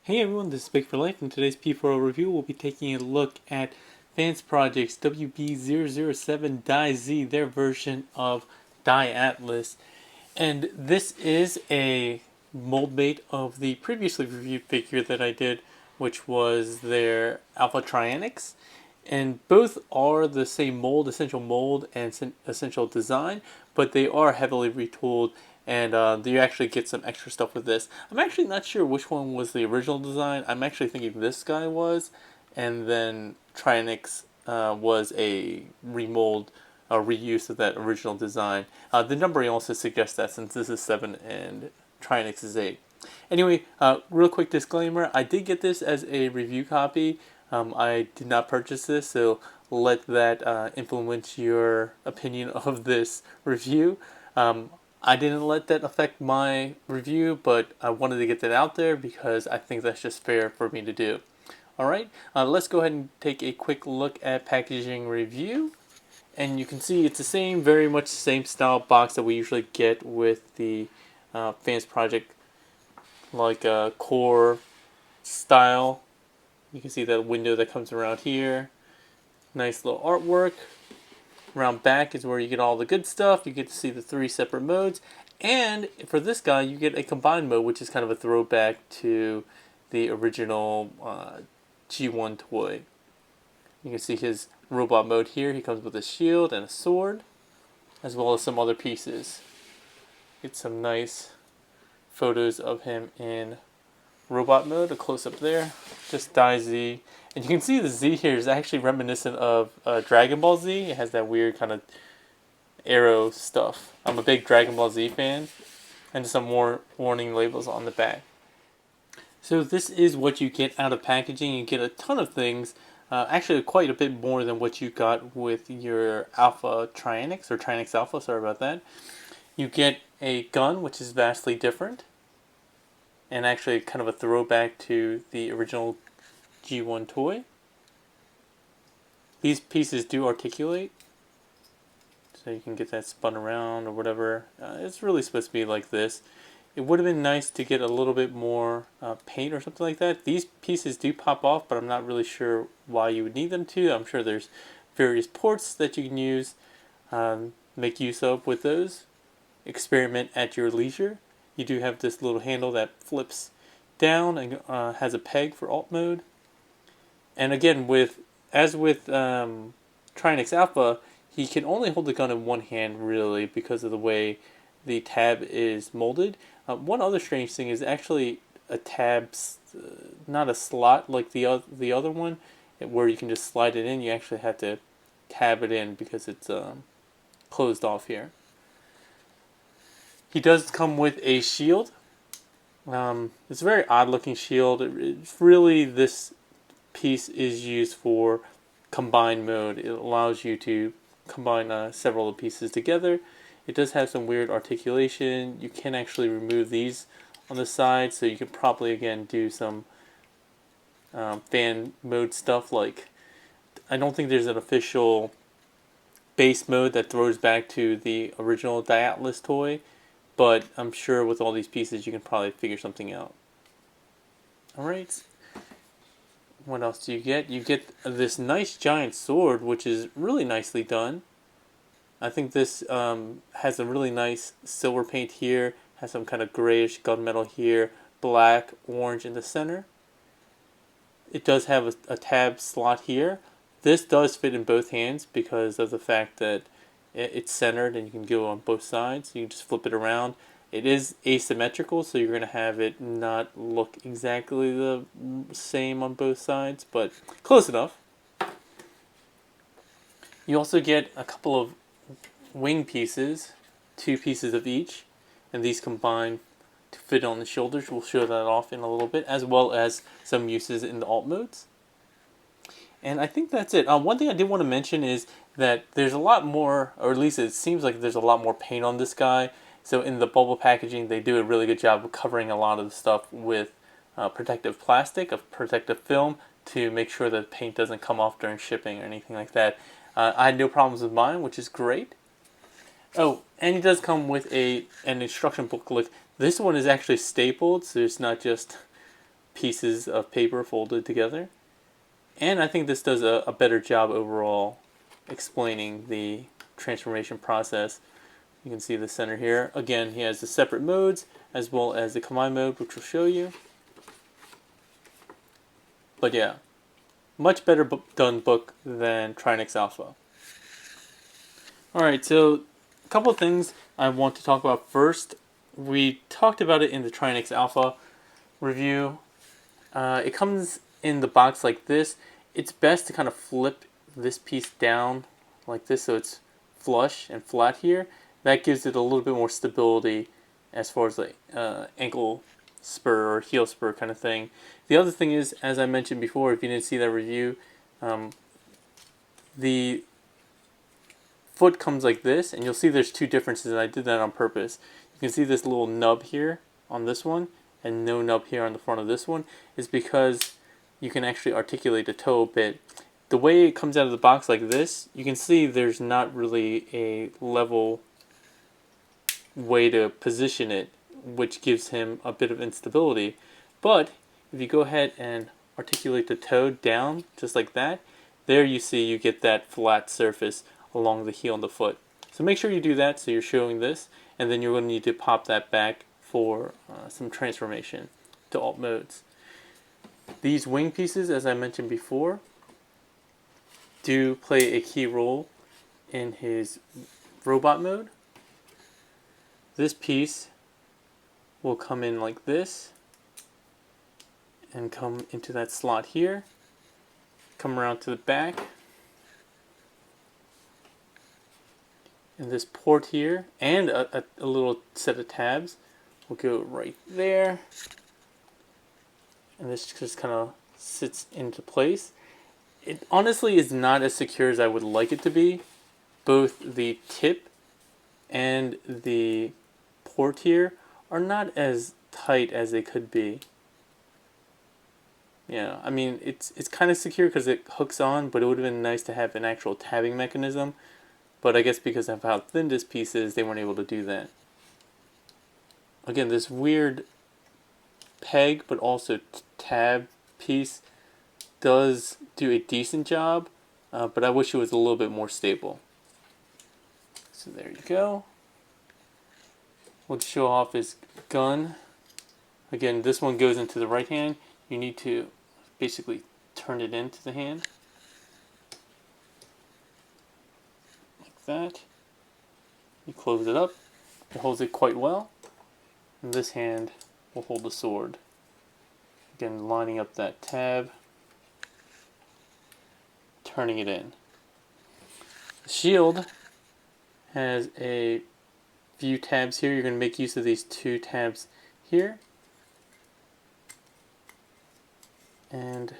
Hey everyone, this is Big for Life. In today's P4L review, we'll be taking a look at FansProject's WB-007 Dai-Z, their version of Dai Atlas. And this is a mold mate of the previously reviewed figure that I did, which was their Alpha Trianix. And both are the same mold, essential mold, and essential design, but they are heavily retooled, and you actually get some extra stuff with this. I'm actually not sure which one was the original design. I'm actually thinking this guy was, and then Trianix was a remold, a reuse of that original design. The numbering also suggests that, since this is 7 and Trianix is 8. Anyway, real quick disclaimer, I did get this as a review copy. I did not purchase this, so let that influence your opinion of this review. I didn't let that affect my review, but I wanted to get that out there because I think that's just fair for me to do. Alright, let's go ahead and take a quick look at packaging review. And you can see it's the same, very much the same style box that we usually get with the FansProject, like core style. You can see that window that comes around here. Nice little artwork. Around back is where you get all the good stuff. You get to see the 3 separate modes. And for this guy, you get a combined mode, which is kind of a throwback to the original G1 toy. You can see his robot mode here. He comes with a shield and a sword, as well as some other pieces. Get some nice photos of him in robot mode, a close-up there, just Dai-Z. And you can see the Z here is actually reminiscent of Dragon Ball Z. It has that weird kind of arrow stuff. I'm a big Dragon Ball Z fan. And some more warning labels on the back. So this is what you get out of packaging. You get a ton of things. Actually quite a bit more than what you got with your Alpha Trianix, or Trianix Alpha, sorry about that. You get a gun, which is vastly different, and actually kind of a throwback to the original G1 toy. These pieces do articulate, so you can get that spun around or whatever. It's really supposed to be like this. It would have been nice to get a little bit more paint or something like that. These pieces do pop off, but I'm not really sure why you would need them to. I'm sure there's various ports that you can use, make use of with those. Experiment at your leisure. You do have this little handle that flips down and has a peg for alt mode. And again, as with Trianix Alpha, he can only hold the gun in one hand, really, because of the way the tab is molded. One other strange thing is actually a tab, not a slot like the other one, where you can just slide it in. You actually have to tab it in because it's closed off here. He does come with a shield. It's a very odd looking shield. It's really, this piece is used for combined mode. It allows you to combine several of the pieces together. It does have some weird articulation. You can actually remove these on the side, so you can probably again do some fan mode stuff. Like, I don't think there's an official base mode that throws back to the original Dai Atlas toy, but I'm sure with all these pieces you can probably figure something out. Alright. What else do you get? You get this nice giant sword, which is really nicely done. I think this has a really nice silver paint here, has some kind of grayish gunmetal here, black, orange in the center. It does have a tab slot here. This does fit in both hands because of the fact that it's centered and you can go on both sides. You can just flip it around. It is asymmetrical, so you're going to have it not look exactly the same on both sides, but close enough. You also get a couple of wing pieces, 2 pieces of each, and these combine to fit on the shoulders. We'll show that off in a little bit, as well as some uses in the alt modes. And I think that's it. One thing I did want to mention is that there's a lot more, or at least it seems like there's a lot more paint on this guy. So in the bubble packaging, they do a really good job of covering a lot of the stuff with protective plastic, of protective film, to make sure that paint doesn't come off during shipping or anything like that. I had no problems with mine, which is great. Oh, and it does come with an instruction booklet. This one is actually stapled, so it's not just pieces of paper folded together. And I think this does a better job overall explaining the transformation process. You can see the center here. Again, he has the separate modes as well as the combine mode, which will show you. But yeah, much better done book than Trinix Alpha. Alright, so a couple of things I want to talk about first. We talked about it in the Trinix Alpha review. It comes in the box like this. It's best to kind of flip this piece down like this so it's flush and flat here. That gives it a little bit more stability as far as like ankle spur or heel spur kind of thing. The other thing is, as I mentioned before, if you didn't see that review, the foot comes like this, and you'll see there's two differences, and I did that on purpose. You can see this little nub here on this one and no nub here on the front of this one is because you can actually articulate the toe a bit. The way it comes out of the box like this, you can see there's not really a level way to position it, which gives him a bit of instability. But if you go ahead and articulate the toe down just like that, there you see you get that flat surface along the heel and the foot. So make sure you do that so you're showing this, and then you're going to need to pop that back for some transformation to alt modes. These wing pieces, as I mentioned before, do play a key role in his robot mode. This piece will come in like this and come into that slot here, come around to the back, and this port here and a little set of tabs will go right there, and this just kind of sits into place. It honestly is not as secure as I would like it to be. Both the tip and the port here are not as tight as they could be. Yeah, I mean it's kind of secure because it hooks on, but it would have been nice to have an actual tabbing mechanism. But I guess because of how thin this piece is, they weren't able to do that. Again, this weird peg but also tab piece does do a decent job, but I wish it was a little bit more stable. So there you go. We'll show off his gun. Again, this one goes into the right hand. You need to basically turn it into the hand. Like that. You close it up. It holds it quite well. And this hand will hold the sword. Again, lining up that tab. Turning it in. The shield has a few tabs here. You're going to make use of these two tabs here. And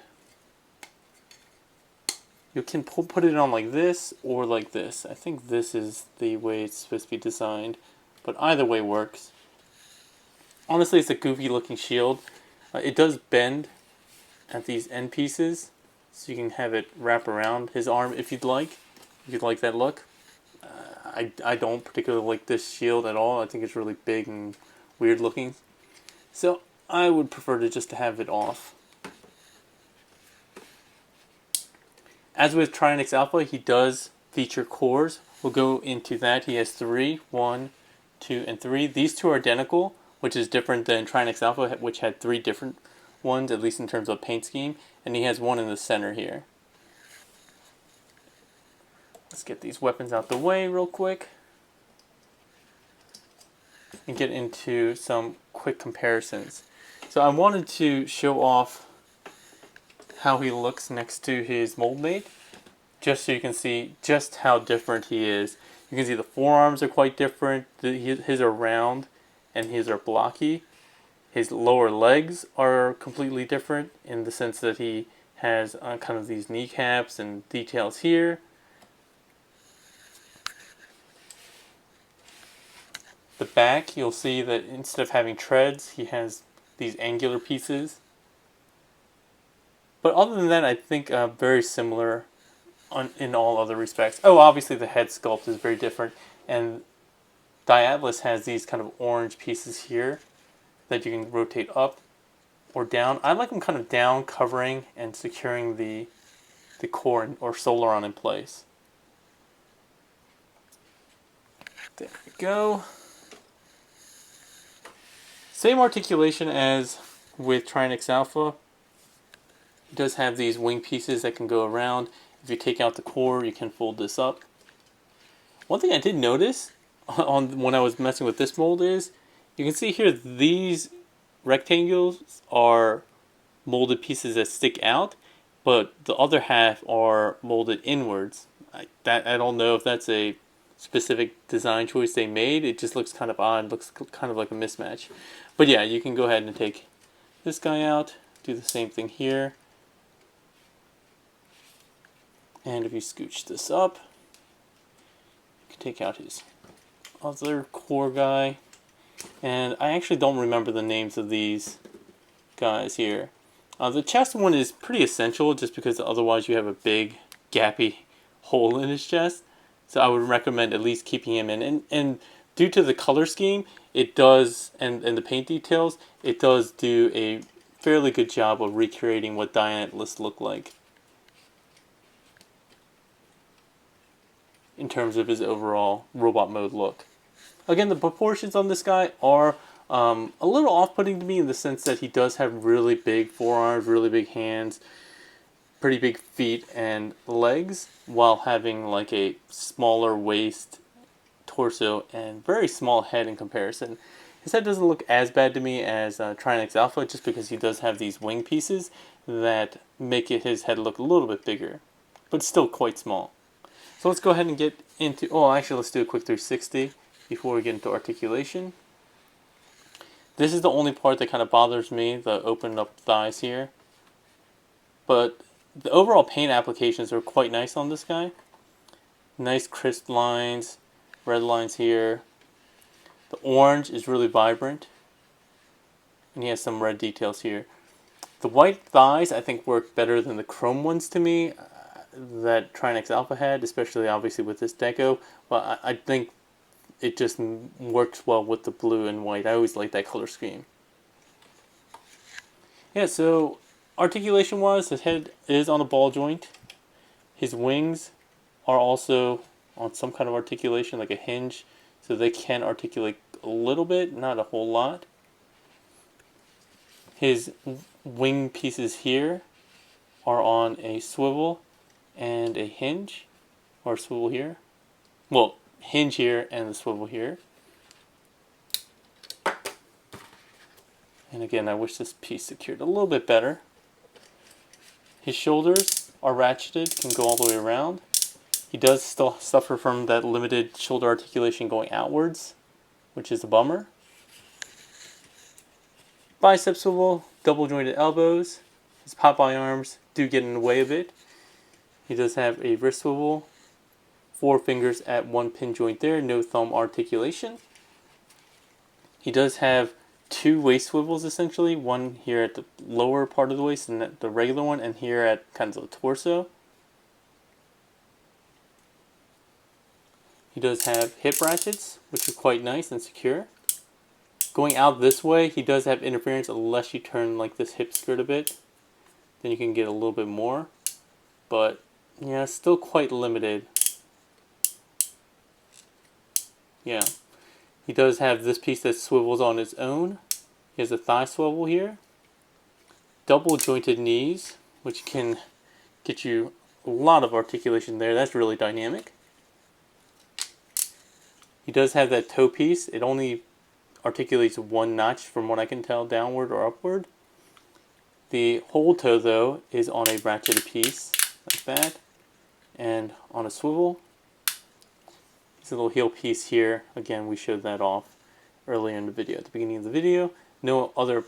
you can put it on like this or like this. I think this is the way it's supposed to be designed, but either way works. Honestly, it's a goofy looking shield. It does bend at these end pieces, so you can have it wrap around his arm if you'd like. If you'd like that look. I don't particularly like this shield at all. I think it's really big and weird looking. So I would prefer to just have it off. As with Trinix Alpha, he does feature cores. We'll go into that. He has 3, 1, 2, and 3. These two are identical, which is different than Trinix Alpha, which had 3 different ones, at least in terms of paint scheme. And he has one in the center here. Let's get these weapons out the way real quick and get into some quick comparisons. So I wanted to show off how he looks next to his mold mate, just so you can see just how different he is. You can see the forearms are quite different. His are round and his are blocky. His lower legs are completely different in the sense that he has kind of these kneecaps and details here. The back, you'll see that instead of having treads, he has these angular pieces. But other than that, I think very similar in all other respects. Oh, obviously the head sculpt is very different. And Dai Atlas has these kind of orange pieces here that you can rotate up or down. I like them kind of down, covering and securing the core or Solaron in place. There we go. Same articulation as with Trinix Alpha. It does have these wing pieces that can go around. If you take out the core, you can fold this up. One thing I did notice when I was messing with this mold is, you can see here these rectangles are molded pieces that stick out, but the other half are molded inwards. I don't know if that's a specific design choice they made. It just looks kind of odd. It looks kind of like a mismatch. But yeah, you can go ahead and take this guy out. Do the same thing here. And if you scooch this up, you can take out his other core guy. And I actually don't remember the names of these guys here. The chest one is pretty essential just because otherwise you have a big gappy hole in his chest. So I would recommend at least keeping him in. And due to the color scheme, it does, and the paint details, it does do a fairly good job of recreating what Dai Atlas looked like in terms of his overall robot mode look. Again, the proportions on this guy are a little off-putting to me in the sense that he does have really big forearms, really big hands, pretty big feet and legs, while having like a smaller waist, torso, and very small head in comparison. His head doesn't look as bad to me as Trinix Alpha, just because he does have these wing pieces that make his head look a little bit bigger, but still quite small. So let's go ahead and get into, oh actually let's do a quick 360 before we get into articulation. This is the only part that kind of bothers me, the opened up thighs here. But the overall paint applications are quite nice on this guy. Nice crisp lines, red lines here. The orange is really vibrant. And he has some red details here. The white thighs I think work better than the chrome ones to me that Trinix Alpha had, especially obviously with this deco. But I think it just works well with the blue and white. I always like that color scheme. Yeah, so articulation wise, his head is on a ball joint. His wings are also on some kind of articulation, like a hinge, so they can articulate a little bit, not a whole lot. His wing pieces here are on a swivel and a hinge, or swivel here. Well, hinge here and the swivel here. And again, I wish this piece secured a little bit better. His shoulders are ratcheted, can go all the way around. He does still suffer from that limited shoulder articulation going outwards, which is a bummer. Bicep swivel, double jointed elbows. His Popeye arms do get in the way of it. He does have a wrist swivel, 4 fingers at one pin joint there, no thumb articulation. He does have 2 waist swivels essentially, one here at the lower part of the waist and the regular one, and here at kind of the torso. He does have hip ratchets, which are quite nice and secure. Going out this way, he does have interference unless you turn like this hip skirt a bit. Then you can get a little bit more. But yeah, still quite limited. Yeah. He does have this piece that swivels on its own. He has a thigh swivel here. Double jointed knees, which can get you a lot of articulation there. That's really dynamic. He does have that toe piece. It only articulates 1 notch from what I can tell, downward or upward. The whole toe though is on a ratcheted piece like that and on a swivel. There's a little heel piece here. Again, we showed that off earlier in the video, at the beginning of the video. No other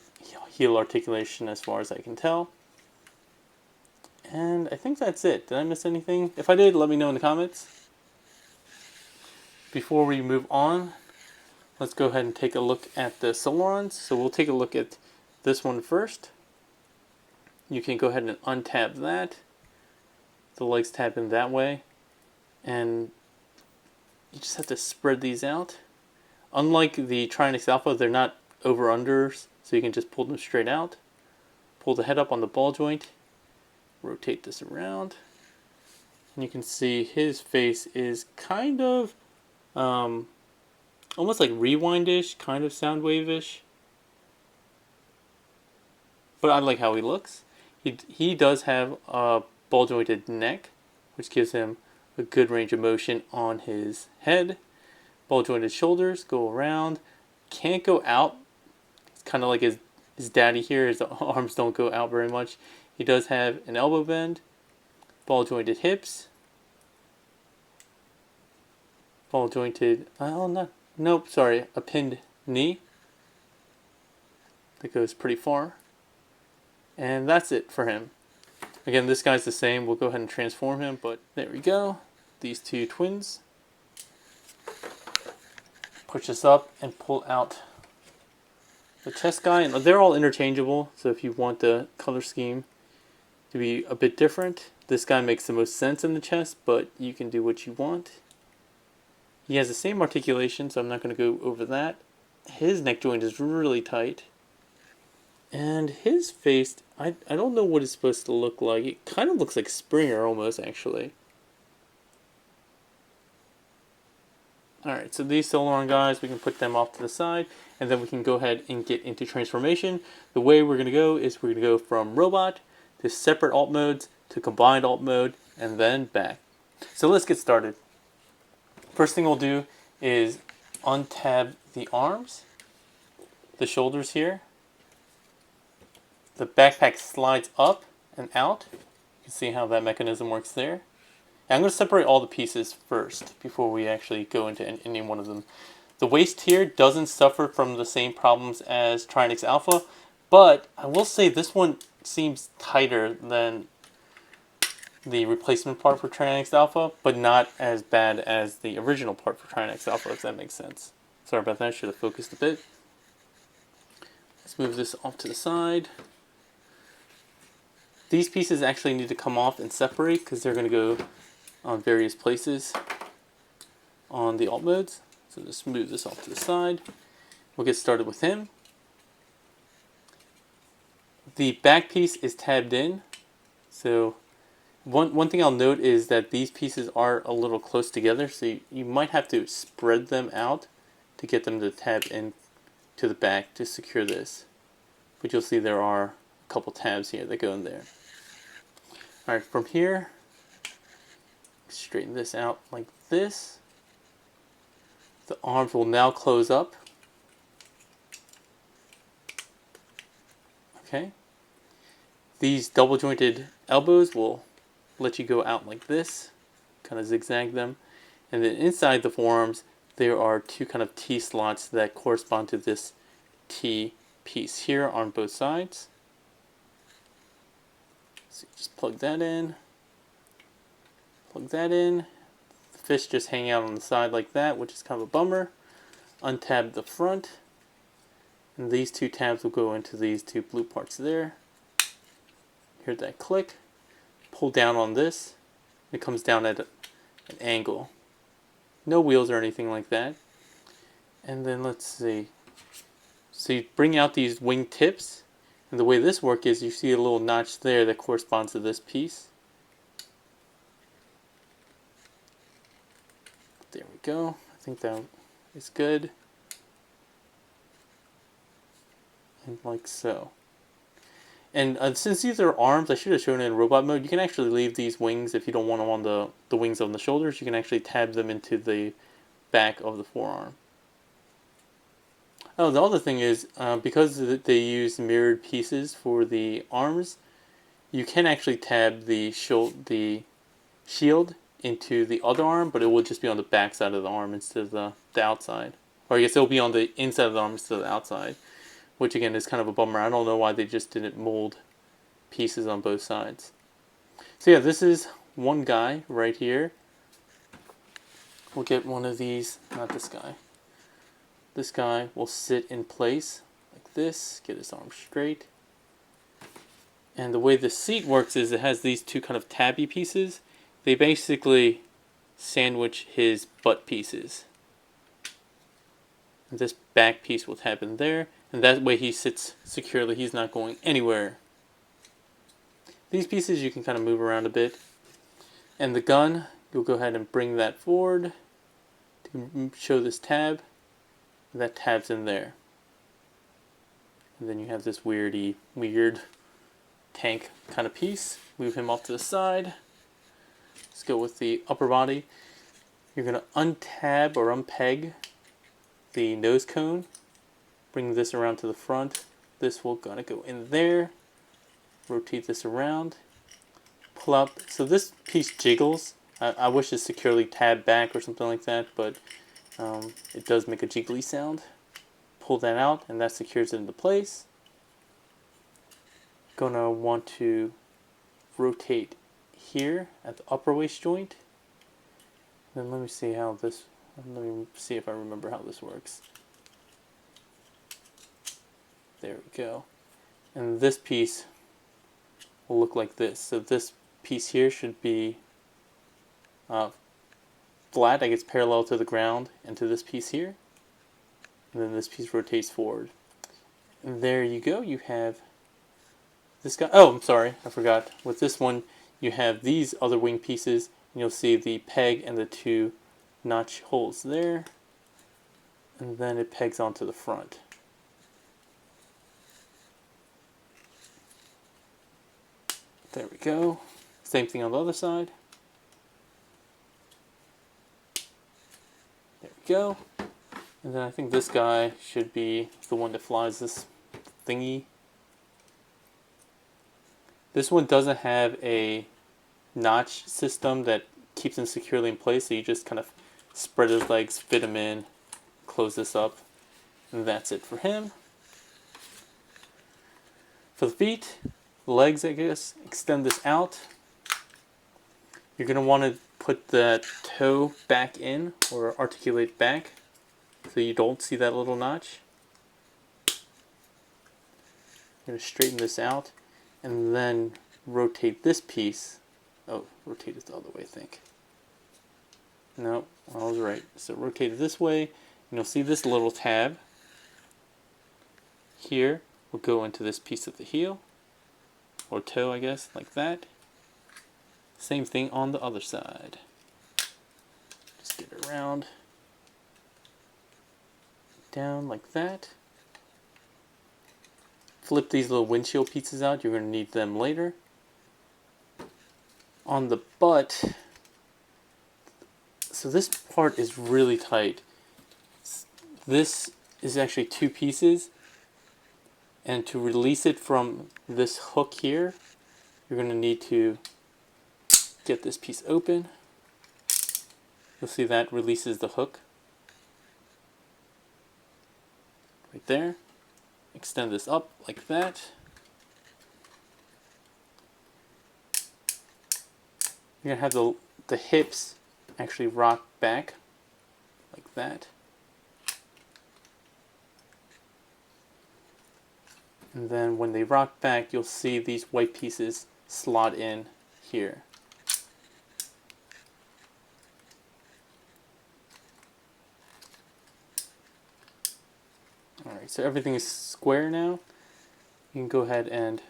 heel articulation as far as I can tell. And I think that's it. Did I miss anything? If I did, let me know in the comments. Before we move on, let's go ahead and take a look at the Solarons. So we'll take a look at this one first. You can go ahead and untab that. The legs tab in that way. And you just have to spread these out. Unlike the Trinix Alpha, they're not over-unders, so you can just pull them straight out. pull the head up on the ball joint, rotate this around, and you can see his face is kind of almost like rewind-ish, kind of sound wave-ish. But I like how he looks. He does have a ball jointed neck, which gives him a good range of motion on his head. Ball jointed shoulders go around, can't go out. It's kind of like his daddy here. His arms don't go out very much. He does have an elbow bend, ball jointed hips, ball jointed, nope, sorry, a pinned knee that goes pretty far. And that's it for him. Again, this guy's the same. We'll go ahead and transform him, but there we go. These two twins. Push this up and pull out the chest guy. And they're all interchangeable, so if you want the color scheme to be a bit different, this guy makes the most sense in the chest, but you can do what you want. He has the same articulation, so I'm not going to go over that. His neck joint is really tight. And his face, I don't know what it's supposed to look like. It kind of looks like Springer almost, actually. Alright, so these Solaron guys, we can put them off to the side, and then we can go ahead and get into transformation. The way we're going to go is we're going to go from robot to separate alt modes to combined alt mode, and then back. So let's get started. First thing we'll do is untab the arms, the shoulders here. The backpack slides up and out. You can see how that mechanism works there. And I'm going to separate all the pieces first before we actually go into any one of them. The waist here doesn't suffer from the same problems as Trinix Alpha, but I will say this one seems tighter than the replacement part for Trinix Alpha, but not as bad as the original part for Trinix Alpha, if that makes sense. Sorry about that, I should have focused a bit. Let's move this off to the side. These pieces actually need to come off and separate because they're going to go on various places on the alt modes. So just move this off to the side. We'll get started with him. The back piece is tabbed in. So one thing I'll note is that these pieces are a little close together. So you might have to spread them out to get them to tab in to the back to secure this. But you'll see there are a couple tabs here that go in there. Alright, from here, straighten this out like this. The arms will now close up. Okay. These double jointed elbows will let you go out like this, kind of zigzag them. And then inside the forearms, there are two kind of T slots that correspond to this T piece here on both sides. So just plug that in, the fish just hanging out on the side like that, which is kind of a bummer. Untab the front, and these two tabs will go into these two blue parts there. Hear that click, pull down on this, it comes down at an angle. No wheels or anything like that. And then let's see, so you bring out these wing tips. And the way this works is you see a little notch there that corresponds to this piece. There we go. I think that is good. And like so. And since these are arms, I should have shown it in robot mode. You can actually leave these wings if you don't want them on the wings on the shoulders. You can actually tab them into the back of the forearm. Oh, the other thing is, because they use mirrored pieces for the arms, you can actually tab the shield into the other arm, but it will just be on the back side of the arm instead of the outside. Or I guess it'll be on the inside of the arm instead of the outside, which again is kind of a bummer. I don't know why they just didn't mold pieces on both sides. So yeah, this is one guy right here. We'll get one of these, not this guy. This guy will sit in place like this, get his arm straight. And the way the seat works is it has these two kind of tabby pieces. They basically sandwich his butt pieces. This back piece will tap in there, and that way he sits securely. He's not going anywhere these pieces you can kind of move around a bit. And the gun, you'll go ahead and bring that forward to show this tab. That tab's in there. And then you have this weird tank kind of piece. Move him off to the side. Let's go with the upper body. You're going to untab or unpeg the nose cone. Bring this around to the front. This will gonna go in there. Rotate this around. Pull out. So this piece jiggles. I wish it's securely tabbed back or something like that, but it does make a jiggly sound. Pull that out, and that secures it into place. Gonna want to rotate here at the upper waist joint. Then let me see if I remember how this works. There we go. And this piece will look like this. So this piece here should be flat, I guess parallel to the ground, and to this piece here. And then this piece rotates forward. And there you go. You have this guy. Oh, I'm sorry, I forgot. With this one, you have these other wing pieces, and you'll see the peg and the two notch holes there. And then it pegs onto the front. There we go. Same thing on the other side. There we go. And then I think this guy should be the one that flies this thingy. This one doesn't have a notch system that keeps him securely in place, so you just kind of spread his legs, fit him in, close this up, and that's it for him. For the feet, the legs, I guess, extend this out. You're going to want to put the toe back in, or articulate back, so you don't see that little notch. You're going to straighten this out, and then rotate this piece. Oh, rotate it the other way, I think. No, I was right. So rotate it this way, and you'll see this little tab here will go into this piece of the heel, or toe, I guess, like that. Same thing on the other side. Just get it around, down like that. Flip these little windshield pieces out. You're going to need them later. On the butt, so this part is really tight. This is actually two pieces, and to release it from this hook here, you're going to need to get this piece open. You'll see that releases the hook right there. Extend this up like that. You're going to have the hips actually rock back like that. And then when they rock back, you'll see these white pieces slot in here. Alright, so everything is square now. You can go ahead and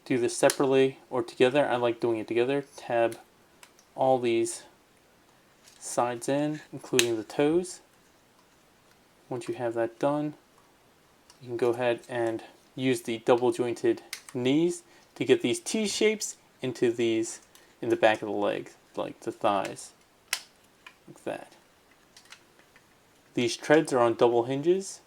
do this separately or together. I like doing it together. Tab all these sides in, including the toes. Once you have that done, you can go ahead and use the double jointed knees to get these T shapes into these in the back of the leg, like the thighs, like that. These treads are on double hinges.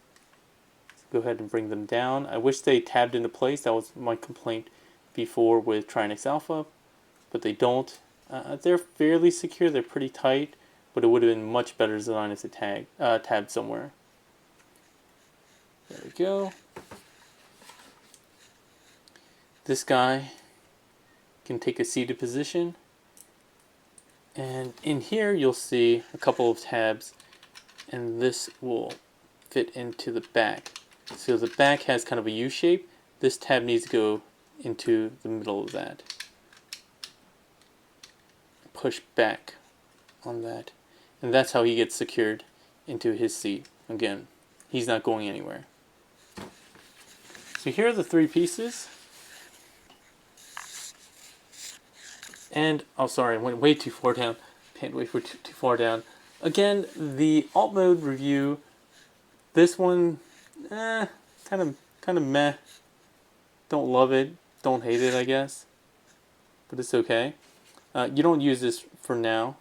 So go ahead and bring them down. I wish they tabbed into place. That was my complaint before with Trinix Alpha, but they don't. They're fairly secure. They're pretty tight, but it would have been much better design if they tabbed somewhere. There we go. This guy can take a seated position, and in here you'll see a couple of tabs, and this will fit into the back. So the back has kind of a U shape. This tab needs to go into the middle of that. Push back on that, and that's how he gets secured into his seat. Again, he's not going anywhere. So here are the three pieces. And, oh sorry, I went way too far down. Can't wait for too far down. Again, the alt mode review, this one, kind of meh. Don't love it, don't hate it, I guess. But it's okay. You don't use this for now.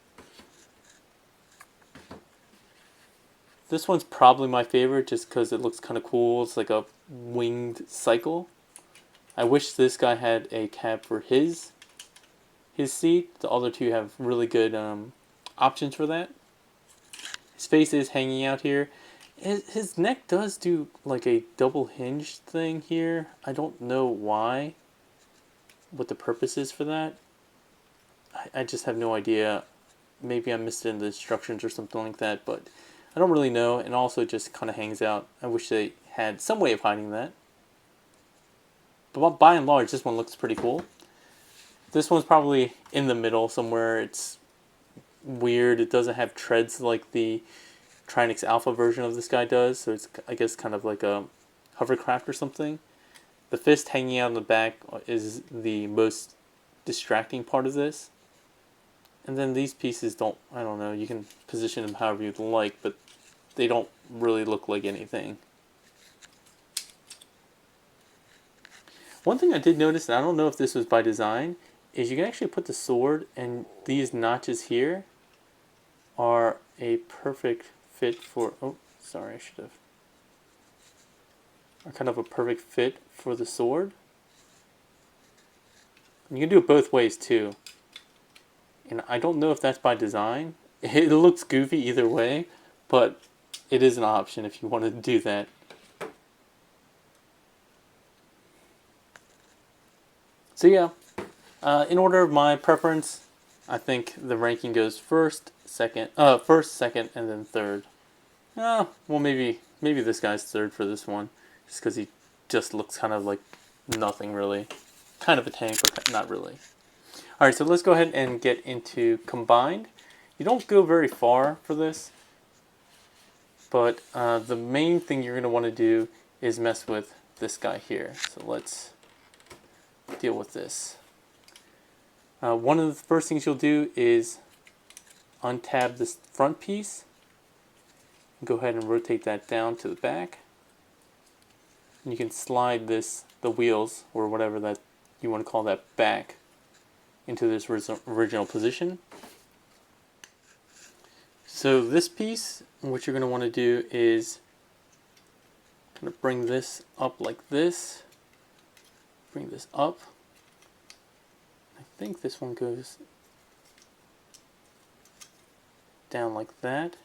This one's probably my favorite just because it looks kind of cool. It's like a winged cycle. I wish this guy had a tab for his seat. The other two have really good options for that. His face is hanging out here. His neck does do like a double hinge thing here. I don't know why, what the purpose is for that. I just have no idea. Maybe I missed it in the instructions or something like that, but I don't really know. And also just kind of hangs out. I wish they had some way of hiding that. But by and large, this one looks pretty cool. This one's probably in the middle somewhere. It's weird. It doesn't have treads like the Trinix Alpha version of this guy does. So it's, I guess, kind of like a hovercraft or something. The fist hanging out in the back is the most distracting part of this. And then these pieces don't, I don't know, you can position them however you'd like, but they don't really look like anything. One thing I did notice, and I don't know if this was by design, is you can actually put the sword, and these notches here are a perfect fit for, oh, sorry, I should have, are kind of a perfect fit for the sword. And you can do it both ways too. And I don't know if that's by design. It looks goofy either way, but it is an option if you want to do that. So yeah, in order of my preference, I think the ranking goes first, second, and then third. Well, maybe this guy's third for this one, just because he just looks kind of like nothing really. Kind of a tank, but not really. Alright, so let's go ahead and get into combined. You don't go very far for this, but the main thing you're going to want to do is mess with this guy here. So let's deal with this. One of the first things you'll do is untab this front piece. Go ahead and rotate that down to the back. And you can slide the wheels, or whatever that you want to call that, back into this original position. So this piece, what you're going to want to do is kind of bring this up like this. Bring this up. I think this one goes down like that.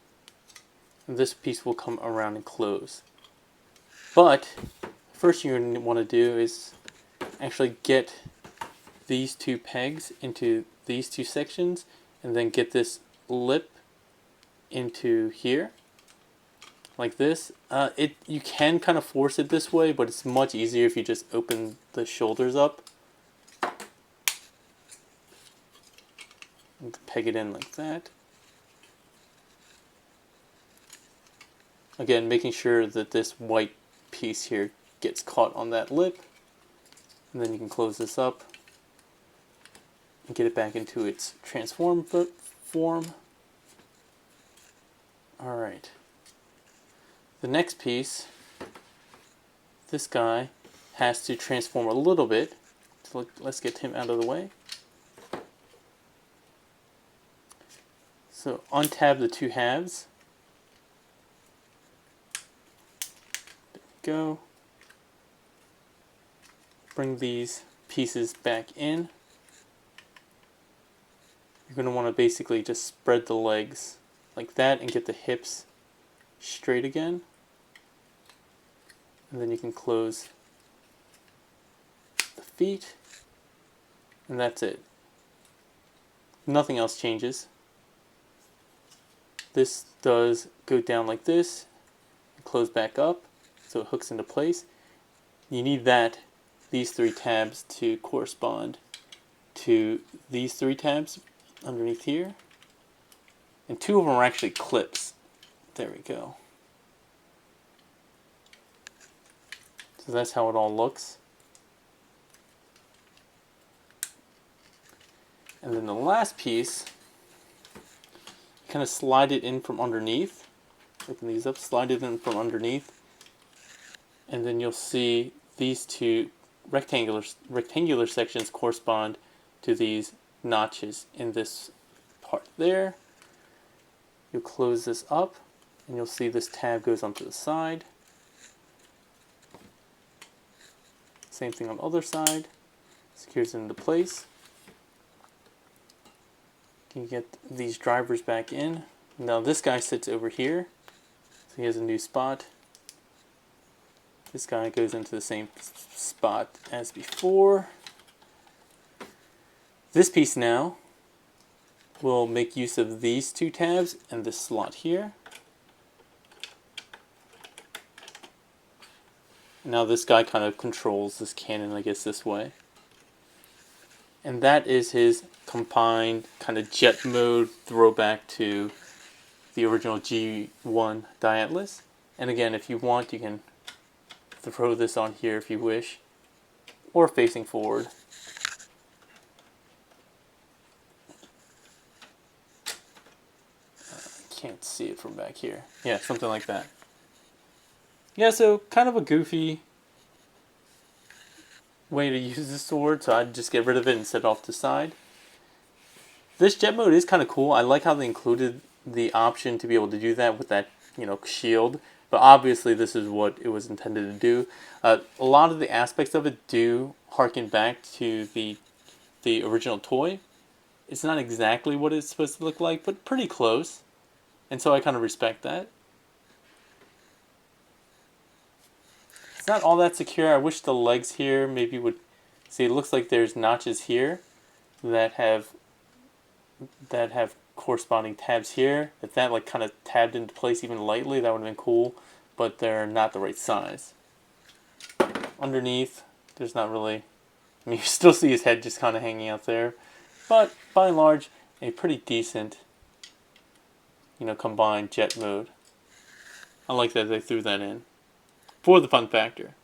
And this piece will come around and close. But first you're going to want to do is actually get these two pegs into these two sections, and then get this lip into here like this. You can kind of force it this way, but it's much easier if you just open the shoulders up and peg it in like that. Again, making sure that this white piece here gets caught on that lip, and then you can close this up and get it back into its transform form. Alright. The next piece, this guy has to transform a little bit. So let's get him out of the way. So untab the two halves. There we go. Bring these pieces back in. You're going to want to basically just spread the legs like that and get the hips straight again. And then you can close the feet. And that's it. Nothing else changes. This does go down like this and close back up so it hooks into place. You need these three tabs to correspond to these three tabs underneath here, and two of them are actually clips. There we go. So that's how it all looks. And then the last piece, kind of slide it in from underneath. Open these up, slide it in from underneath, and then you'll see these two rectangular sections correspond to these notches in this part there. You'll close this up, and you'll see this tab goes onto the side. Same thing on the other side. Secures it into place. You can get these drivers back in. Now this guy sits over here, so he has a new spot. This guy goes into the same spot as before. This piece now will make use of these two tabs and this slot here. Now this guy kind of controls this cannon, I guess, this way. And that is his combined kind of jet mode throwback to the original G1 Dai Atlas. And again, if you want, you can throw this on here if you wish, or facing forward. Can't see it from back here. Yeah, something like that. Yeah, so kind of a goofy way to use the sword, so I'd just get rid of it and set it off to the side. This jet mode is kind of cool. I like how they included the option to be able to do that with that, shield. But obviously this is what it was intended to do. A lot of the aspects of it do harken back to the original toy. It's not exactly what it's supposed to look like, but pretty close. And so I kind of respect that. It's not all that secure. I wish the legs here maybe would... See, it looks like there's notches here that have corresponding tabs here. If that like kind of tabbed into place even lightly, that would have been cool, but they're not the right size. Underneath, there's not really... I mean, you still see his head just kind of hanging out there, but by and large, a pretty decent, combined jet mode. I like that they threw that in for the fun factor.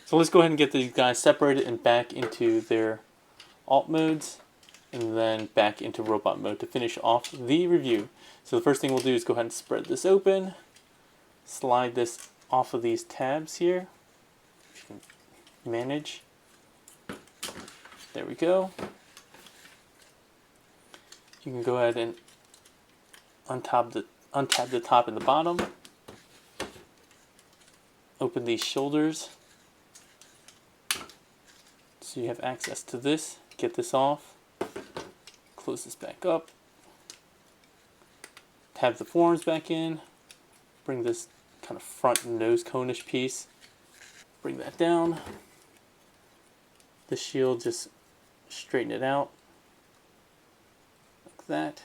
So let's go ahead and get these guys separated and back into their alt modes, and then back into robot mode to finish off the review. So the first thing we'll do is go ahead and spread this open, slide this off of these tabs here, manage. There we go. You can go ahead and untab the top and the bottom. Open these shoulders so you have access to this. Get this off. Close this back up. Tab the forms back in. Bring this kind of front nose cone-ish piece. Bring that down. The shield, just straighten it out like that.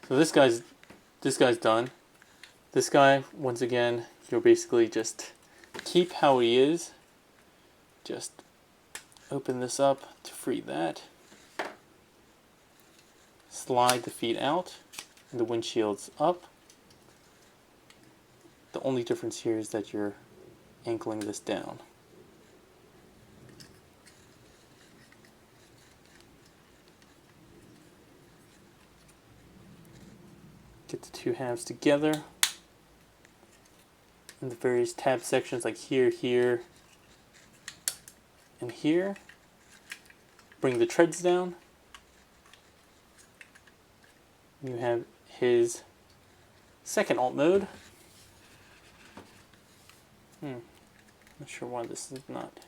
So this guy's done. This guy, once again, you'll basically just keep how he is. Just open this up to free that. Slide the feet out and the windshield's up. The only difference here is that you're ankling this down. Get the two halves together in the various tab sections like here, here, and here. Bring the treads down. You have his second alt mode. Not sure why this is not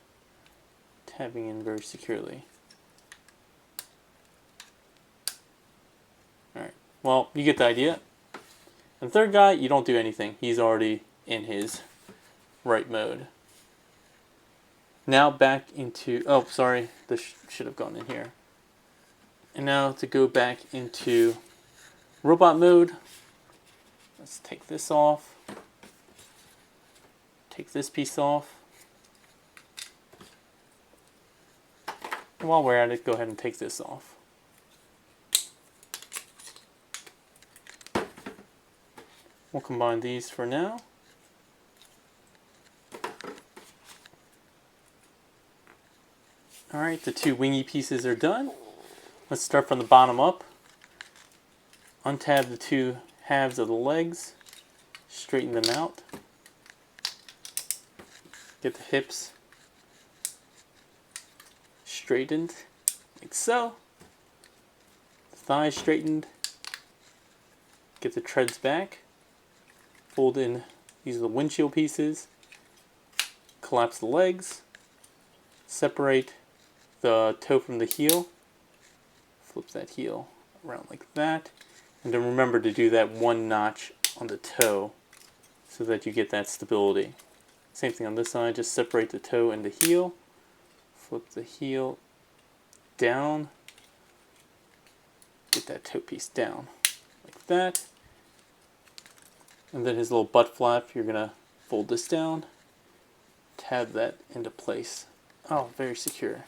tabbing in very securely. Alright, well, you get the idea. And the third guy, you don't do anything. He's already in his right mode. Now back into... Oh, sorry. This should have gone in here. And now to go back into robot mode. Let's take this off. Take this piece off. And while we're at it, go ahead and take this off. We'll combine these for now. Alright, the two wingy pieces are done. Let's start from the bottom up. Untab the two halves of the legs, straighten them out. Get the hips straightened, like so. The thighs straightened. Get the treads back. Fold in, these are the windshield pieces. Collapse the legs. Separate the toe from the heel. Flip that heel around like that. And then remember to do that one notch on the toe so that you get that stability. Same thing on this side, just separate the toe and the heel. Flip the heel down. Get that toe piece down like that. And then his little butt flap, you're going to fold this down. Tab that into place. Oh, very secure.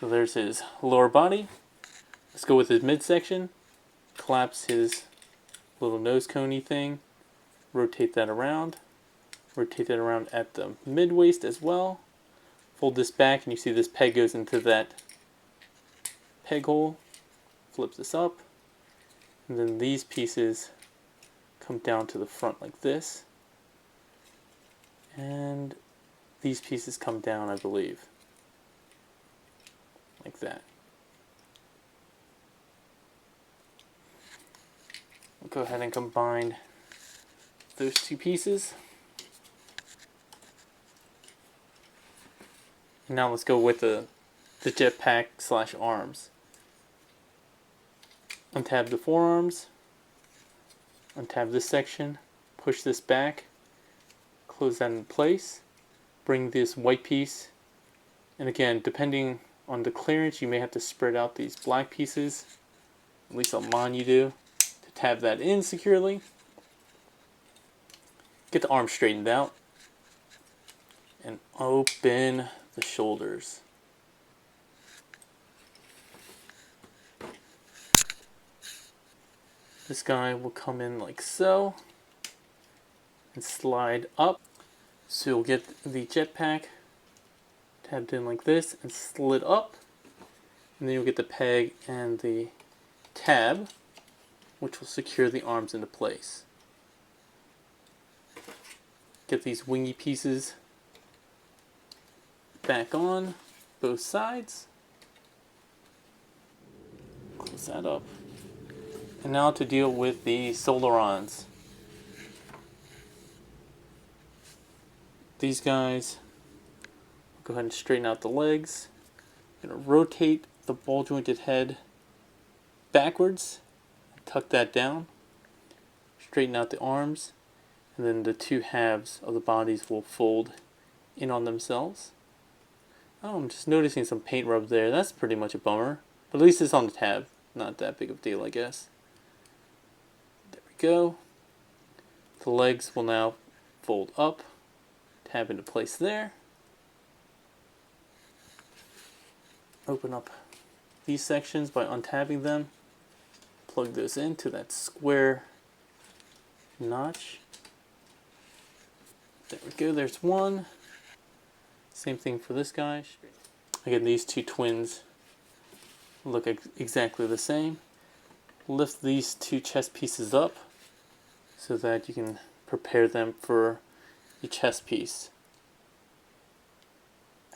So there's his lower body. Let's go with his midsection. Collapse his little nose coney thing. Rotate that around. Rotate that around at the mid waist as well. Fold this back and you see this peg goes into that peg hole. Flips this up. And then these pieces come down to the front like this. And these pieces come down, I believe. Like that. We'll go ahead and combine those two pieces. Now let's go with the jetpack slash arms. Untab the forearms. Untab this section. Push this back. Close that in place. Bring this white piece. And again, depending on the clearance, you may have to spread out these black pieces. At least on mine you do. To tab that in securely. Get the arms straightened out. And open the shoulders. This guy will come in like so and slide up. So you'll get the jetpack tabbed in like this and slid up. And then you'll get the peg and the tab, which will secure the arms into place. Get these wingy pieces back on both sides. Close that up. And now to deal with the solarons. These guys, go ahead and straighten out the legs. I'm going to rotate the ball jointed head backwards. Tuck that down. Straighten out the arms. And then the two halves of the bodies will fold in on themselves. Oh, I'm just noticing some paint rub there. That's pretty much a bummer. But at least it's on the tab. Not that big of a deal, I guess. There we go. The legs will now fold up. Tab into place there. Open up these sections by untabbing them. Plug those into that square notch. There we go, there's one. Same thing for this guy. Again, these two twins look exactly the same. Lift these two chest pieces up so that you can prepare them for your chest piece.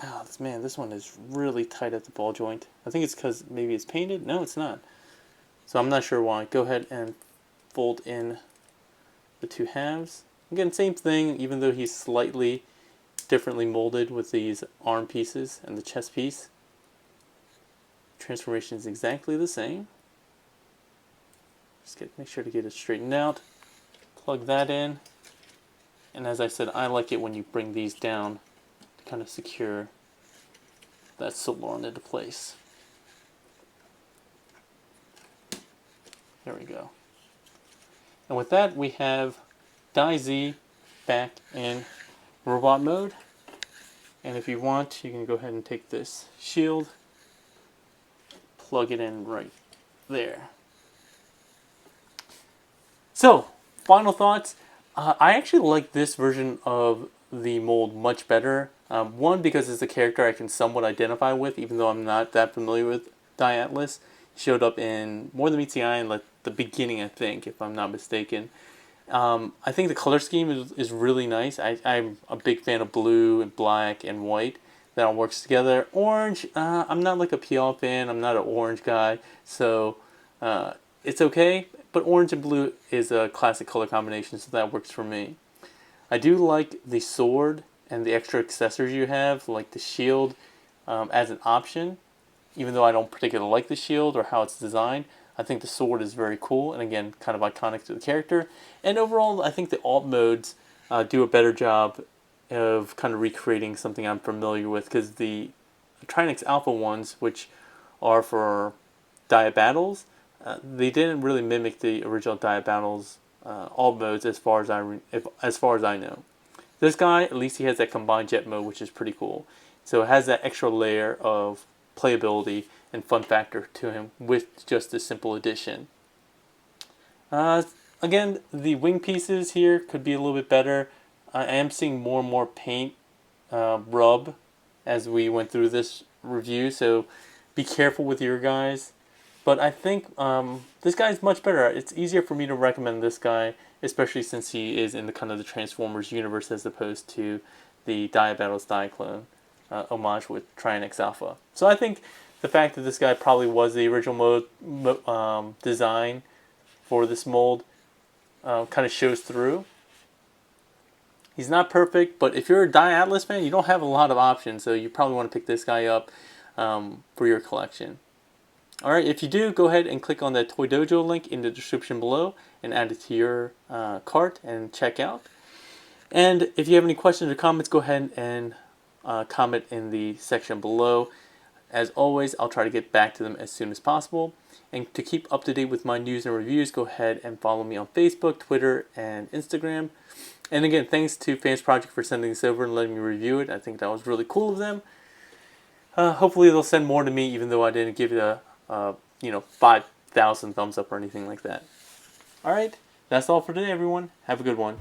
Oh, this one is really tight at the ball joint. I think it's because maybe it's painted. No, it's not. So I'm not sure why. Go ahead and fold in the two halves. Again, same thing, even though he's slightly differently molded with these arm pieces and the chest piece. Transformation is exactly the same. Just make sure to get it straightened out. Plug that in. And as I said, I like it when you bring these down to kind of secure that saloon into place. There we go. And with that, we have Dai-Z back in robot mode. And if you want, you can go ahead and take this shield, plug it in right there. So, final thoughts. I actually like this version of the mold much better. One, because it's a character I can somewhat identify with, even though I'm not that familiar with Dai Atlas. He showed up in More Than Meets the Eye in like the beginning, I think, if I'm not mistaken. I think the color scheme is really nice. I'm a big fan of blue and black and white. That all works together. Orange, I'm not like a PL fan. I'm not an orange guy. So it's okay. But orange and blue is a classic color combination, so that works for me. I do like the sword and the extra accessories you have, like the shield as an option. Even though I don't particularly like the shield or how it's designed, I think the sword is very cool and again kind of iconic to the character. And overall, I think the alt modes do a better job of kind of recreating something I'm familiar with, because the Trinix Alpha ones, which are for Diet Battles, they didn't really mimic the original Diet Battles alt modes as far as as far as I know. This guy, at least he has that combined jet mode, which is pretty cool. So it has that extra layer of playability and fun factor to him with just this simple addition. Again, the wing pieces here could be a little bit better. I am seeing more and more paint rub as we went through this review, so be careful with your guys. But I think this guy is much better. It's easier for me to recommend this guy, especially since he is in the kind of the Transformers universe as opposed to the Dai Battles Dai clone homage with Trinix Alpha. So I think the fact that this guy probably was the original design for this mold kind of shows through. He's not perfect, but if you're a Dai Atlas fan, you don't have a lot of options, so you probably want to pick this guy up for your collection. Alright, if you do, go ahead and click on the Toy Dojo link in the description below and add it to your cart and check out. And if you have any questions or comments, go ahead and comment in the section below. As always, I'll try to get back to them as soon as possible. And to keep up to date with my news and reviews, go ahead and follow me on Facebook, Twitter, and Instagram. And again, thanks to FansProject for sending this over and letting me review it. I think that was really cool of them. Hopefully they'll send more to me, even though I didn't give it a 5,000 thumbs up or anything like that. Alright, that's all for today, everyone. Have a good one.